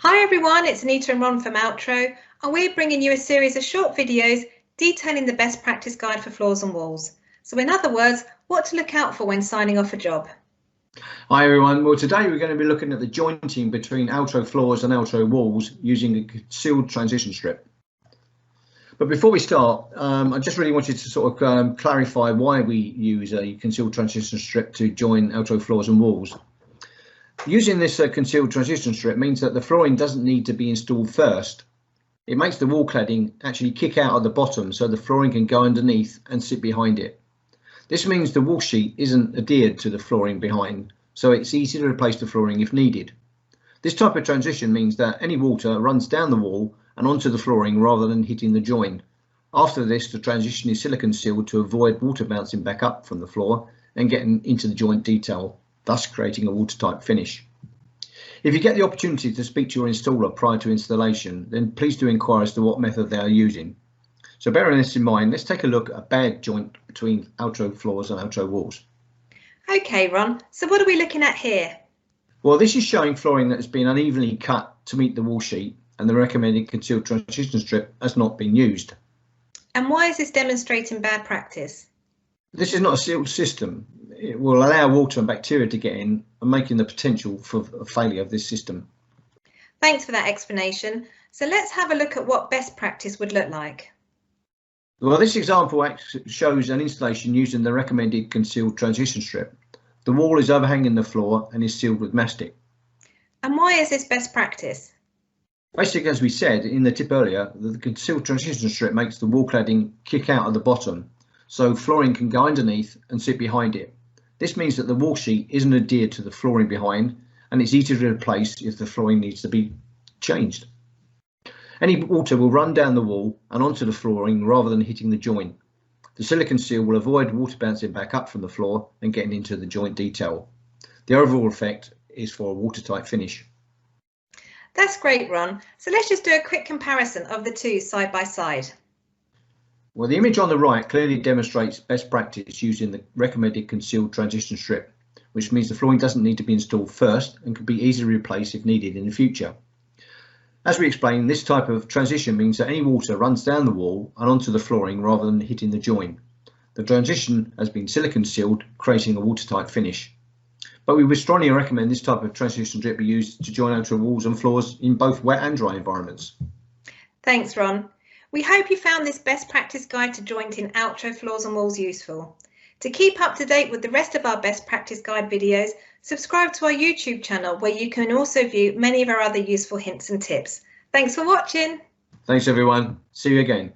Hi everyone, it's Anita and Ron from Altro, and we're bringing you a series of short videos detailing the best practice guide for floors and walls. So in other words, what to look out for when signing off a job. Hi everyone, well today we're going to be looking at the jointing between Altro floors and Altro walls using a concealed transition strip. But before we start, I just really wanted to sort of clarify why we use a concealed transition strip to join Altro floors and walls. Using this concealed transition strip means that the flooring doesn't need to be installed first. It makes the wall cladding actually kick out at the bottom so the flooring can go underneath and sit behind it. This means the wall sheet isn't adhered to the flooring behind, so it's easy to replace the flooring if needed. This type of transition means that any water runs down the wall and onto the flooring rather than hitting the join. After this, the transition is silicone sealed to avoid water bouncing back up from the floor and getting into the joint detail, thus creating a watertight finish. If you get the opportunity to speak to your installer prior to installation, then please do inquire as to what method they are using. So bearing this in mind, let's take a look at a bad joint between Altro floors and Altro walls. Okay Ron, so what are we looking at here? Well, this is showing flooring that has been unevenly cut to meet the wall sheet, and the recommended concealed transition strip has not been used. And why is this demonstrating bad practice? This is not a sealed system. It will allow water and bacteria to get in and making the potential for failure of this system. Thanks for that explanation. So let's have a look at what best practice would look like. Well, this example shows an installation using the recommended concealed transition strip. The wall is overhanging the floor and is sealed with mastic. And why is this best practice? Basically, as we said in the tip earlier, the concealed transition strip makes the wall cladding kick out at the bottom, so flooring can go underneath and sit behind it. This means that the wall sheet isn't adhered to the flooring behind, and it's easy to replace if the flooring needs to be changed. Any water will run down the wall and onto the flooring rather than hitting the joint. The silicone seal will avoid water bouncing back up from the floor and getting into the joint detail. The overall effect is for a watertight finish. That's great, Ron. So let's just do a quick comparison of the two side by side. Well, the image on the right clearly demonstrates best practice using the recommended concealed transition strip, which means the flooring doesn't need to be installed first and can be easily replaced if needed in the future. As we explained, this type of transition means that any water runs down the wall and onto the flooring rather than hitting the join. The transition has been silicone sealed, creating a watertight finish. But we would strongly recommend this type of transition strip be used to join Altro walls and floors in both wet and dry environments. Thanks, Ron. We hope you found this best practice guide to jointing Altro floors and walls useful. To keep up to date with the rest of our best practice guide videos, subscribe to our YouTube channel where you can also view many of our other useful hints and tips. Thanks for watching. Thanks everyone. See you again.